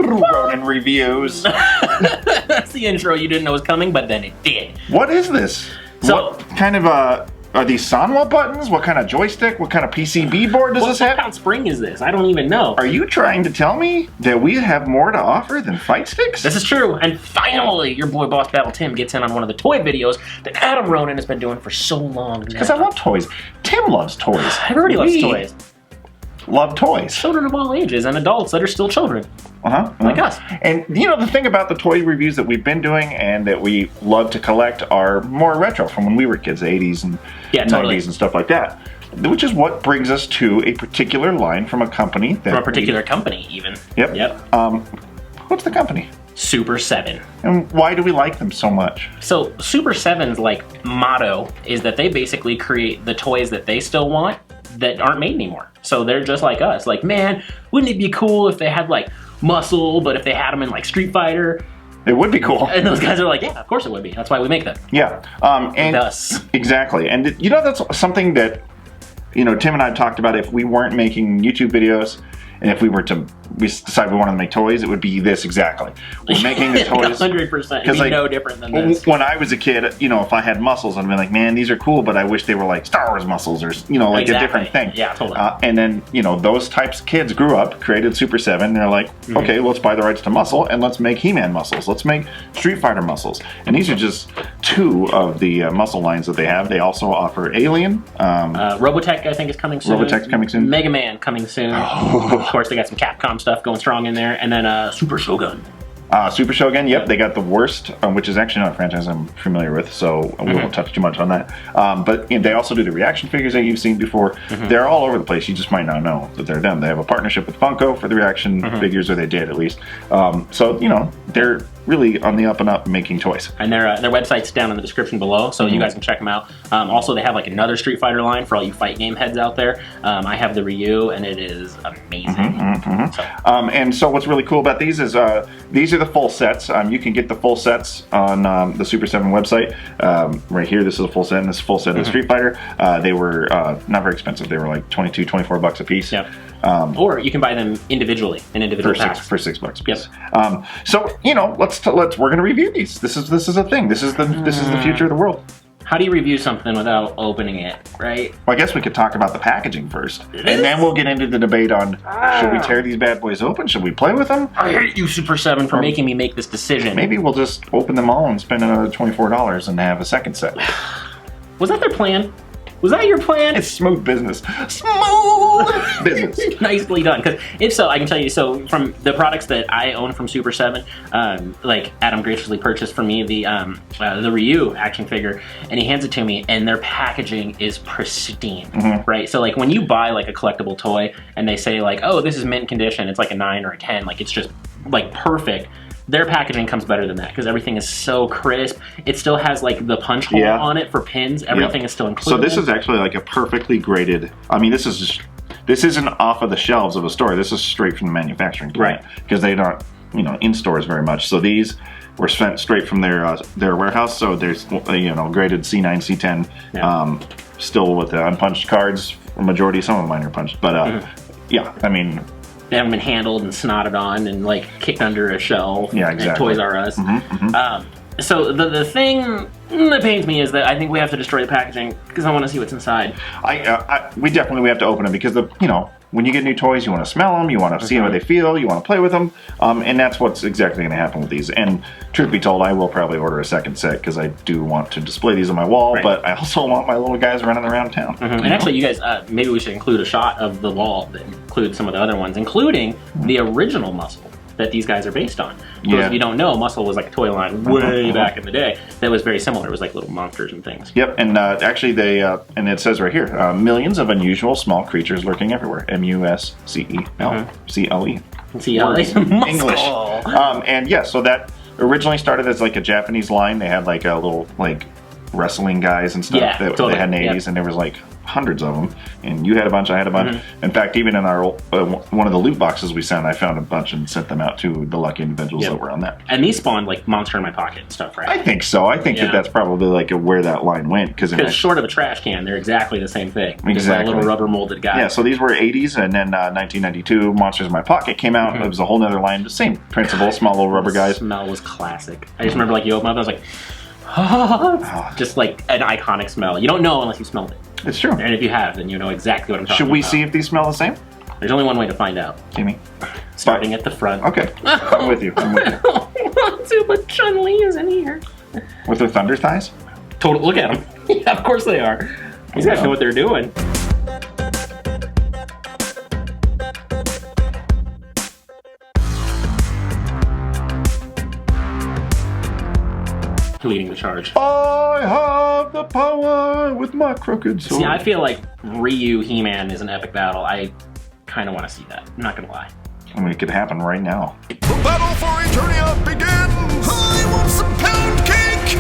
Ronin reviews. That's the intro you didn't know was coming, but then it did. What is this? So, what kind of are these Sanwa buttons? What kind of joystick? What kind of PCB board does this have? What kind of spring is this? I don't even know. Are you trying to tell me that we have more to offer than fight sticks? This is true, and finally, your boy Boss Battle Tim gets in on one of the toy videos that Adam Ronin has been doing for so long now. Because I love toys. Tim loves toys. Everybody loves toys. Love toys. Children of all ages and adults that are still children. Like us. And you know, the thing about the toy reviews that we've been doing and that we love to collect are more retro from when we were kids, the 80s and 90s and stuff like that. Which is what brings us to a particular line from a company. From a particular company, even. Yep. What's the company? Super 7. And why do we like them so much? So Super 7's like motto is that they basically create the toys that they still want that aren't made anymore. So they're just like us. Like, man, wouldn't it be cool if they had like M.U.S.C.L.E, but if they had them in like Street Fighter? It would be cool. And those guys are like, yeah, of course it would be. That's why we make them. Yeah. And thus. Exactly. And you know, that's something that, you know, Tim and I have talked about. If we weren't making YouTube videos, and if we decide we wanted to make toys, it would be this exactly. We're making the toys. 100%. It'd be like, no different than this. When I was a kid, you know, if I had muscles, I'd be like, man, these are cool, but I wish they were like Star Wars muscles or, you know, like a different thing. Yeah, totally. And then, you know, those types of kids grew up, created Super 7, and they're like, okay, let's buy the rights to muscle, and let's make He-Man muscles. Let's make Street Fighter muscles. And these are just two of the muscle lines that they have. They also offer Alien. Robotech, I think, is coming soon. Robotech's coming soon. Mega Man coming soon. Of course, they got some Capcom stuff going strong in there. And then Super Shogun. Super Shogun, yep, they got the worst, which is actually not a franchise I'm familiar with, so we won't touch too much on that. But you know, they also do the reaction figures that you've seen before. They're all over the place. You just might not know that they're them. They have a partnership with Funko for the reaction figures, or they did at least. So, you know, they're really on the up and up making toys. And their website's down in the description below, so you guys can check them out. Also, they have like another Street Fighter line for all you fight game heads out there. I have the Ryu, and it is amazing. And so what's really cool about these is these are the full sets. You can get the full sets on the Super 7 website. Right here, this is a full set, and this is a full set of Street Fighter. They were not very expensive. They were like $22, $24 a piece. Yep. Or you can buy them individually in individual packs for $6 a piece. Yep. So you know, we're gonna review these. This is a thing. This is the future of the world. How do you review something without opening it, right? Well, I guess we could talk about the packaging first, and then we'll get into the debate on should we tear these bad boys open? Should we play with them? I hate you, Super 7, for making me make this decision. Maybe we'll just open them all and spend another $24 and have a second set. Was that their plan? Was that your plan? It's smooth business. Smooth business. Nicely done. Because if so, I can tell you, so from the products that I own from Super 7, like Adam graciously purchased for me the Ryu action figure, and he hands it to me, and their packaging is pristine, right? So like when you buy like a collectible toy, and they say like, oh, this is mint condition, it's like a 9 or a 10, like it's just like perfect. Their packaging comes better than that because everything is so crisp. It still has like the punch hole on it for pins. Everything is still included. So this is actually like a perfectly graded. I mean, this isn't off of the shelves of a store. This is straight from the manufacturing plant, right? Because they don't, you know, in stores very much. So these were sent straight from their warehouse. So there's, you know, graded C9, C10, still with the unpunched cards. Majority, some of mine are punched, but yeah, I mean. They haven't been handled and snotted on and like kicked under a shelf at Toys R Us. So the thing that pains me is that I think we have to destroy the packaging because I want to see what's inside. We definitely have to open it because you know, when you get new toys, you want to smell them, you want to see how they feel, you want to play with them, and that's what's exactly going to happen with these. And truth be told, I will probably order a second set because I do want to display these on my wall, but I also want my little guys running around town. And actually, you guys, maybe we should include a shot of the wall that includes some of the other ones, including the original M.U.S.C.L.E that these guys are based on. Because if you don't know, M.U.S.C.L.E was like a toy line way back in the day that was very similar. It was like little monsters and things. Yep, and actually they, and it says right here, millions of unusual small creatures lurking everywhere. M-U-S-C-E-L. C-L-E. C-L-E. English. And yeah, so that originally started as like a Japanese line. They had like a little, like, wrestling guys and stuff Yeah, that totally. they had in the Yep. 80s, and there was like hundreds of them. And you had a bunch, I had a bunch. In fact, even in our one of the loot boxes we sent, I found a bunch and sent them out to the lucky individuals Yep. that were on that. And these spawned like Monster in My Pocket and stuff, right? I think so. I think Yeah. that that's probably like where that line went. Because short of a trash can, they're exactly the same thing. Just like a Exactly. little rubber molded guy. yeah, so these were 80s, and then 1992, Monsters in My Pocket came out. It was a whole nother line. The same principle, small little rubber The guys. smell was classic. I just remember like you open up, I was like, just like an iconic smell. You don't know unless you smelled it. It's true. And if you have, then you know exactly what I'm talking about. Should we see if these smell the same? There's only one way to find out. Kimmy? Starting at the front. Okay. I'm with you. I'm with you. But Chun-Li is in here. With her thunder thighs? Total. Look at them. Yeah, of course they are. These guys know what they're doing. Leading the charge. I have the power with my crooked sword. See, I feel like Ryu He-Man is an epic battle. I kind of want to see that. I'm not gonna lie. I mean, it could happen right now. The battle for Eternia begins! I want some pound cake!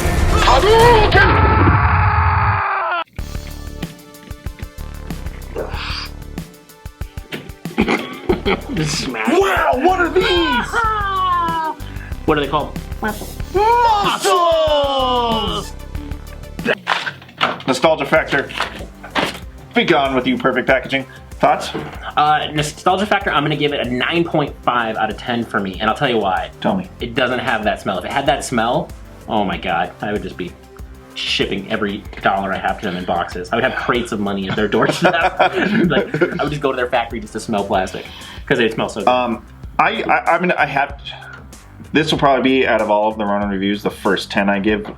Just smash. Wow, what are these? What are they called? Muscles! Nostalgia factor. Be gone with you, perfect packaging. Thoughts? Nostalgia factor, I'm gonna give it a 9.5 out of 10 for me, and I'll tell you why. Tell me. It doesn't have that smell. If it had that smell, oh my god, I would just be shipping every dollar I have to them in boxes. I would have crates of money at their doorstep. Like, I would just go to their factory just to smell plastic because they smell so good. I mean, I have. This will probably be, out of all of the Ronin reviews, the first 10 I give,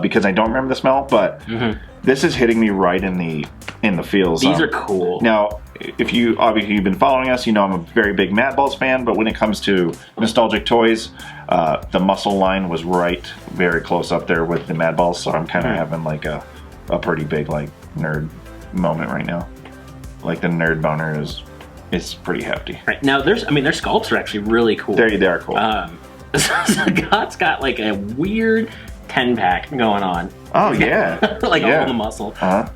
because I don't remember the smell, but this is hitting me right in the feels. These are cool. Now, if you obviously you've been following us, you know I'm a very big Mad Balls fan, but when it comes to nostalgic toys, the M.U.S.C.L.E. line was very close up there with the Mad Balls, so I'm kind of having like a pretty big like nerd moment right now. Like the nerd boner is pretty hefty. Right now, their sculpts are actually really cool. They are cool. Scott's got like a weird 10-pack going on. Oh yeah, Like yeah. all the muscle. Uh-huh.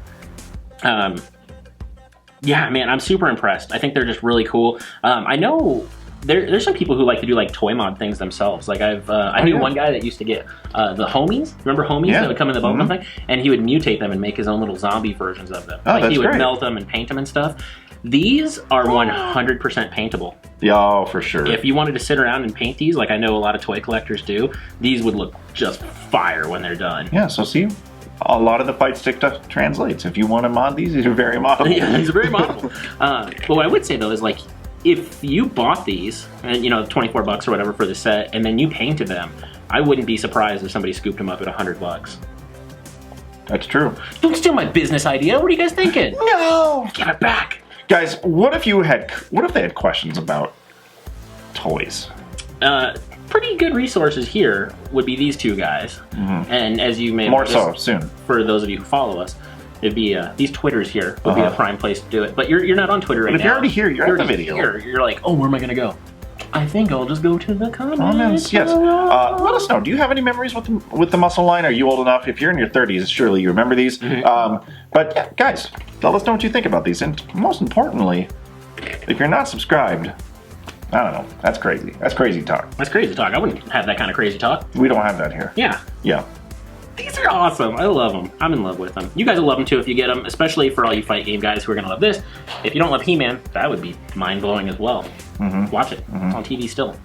Yeah, man, I'm super impressed. I think they're just really cool. I know there's some people who like to do like toy mod things themselves. Like I knew one guy that used to get the homies. Remember homies Yeah. that would come in the bubble thing, and he would mutate them and make his own little zombie versions of them. Oh, Like that's he would great. melt them and paint them and stuff. These are 100% paintable. Yeah, oh, for sure. If you wanted to sit around and paint these, like I know a lot of toy collectors do, these would look just fire when they're done. Yeah, so see, a lot of the fight stick stuff translates. If you want to mod these are very moddable. Yeah, these are very moddable. But what I would say though is like, if you bought these, and you know, $24 or whatever for the set, and then you painted them, I wouldn't be surprised if somebody scooped them up at $100. That's true. Don't steal my business idea. What are you guys thinking? No! Give it back. Guys, what if they had questions about toys? Pretty good resources here would be these two guys. And as you may More notice, so, soon. for those of you who follow us, it'd be these Twitters here would be a prime place to do it. But you're not on Twitter right But now. if you're already here, you're at the already video. here. You're like, oh, where am I gonna go? I think I'll just go to the comments. Comments, yes. Let us know. Do you have any memories with the M.U.S.C.L.E. line? Are you old enough? If you're in your 30s, surely you remember these. But yeah, guys, tell us what you think about these. And most importantly, if you're not subscribed, I don't know. That's crazy. That's crazy talk. That's crazy talk. I wouldn't have that kind of crazy talk. We don't have that here. Yeah. Yeah. These are awesome. I love them. I'm in love with them. You guys will love them too if you get them, especially for all you fight game guys who are going to love this. If you don't love He-Man, that would be mind-blowing as well. Watch it. It's on TV still.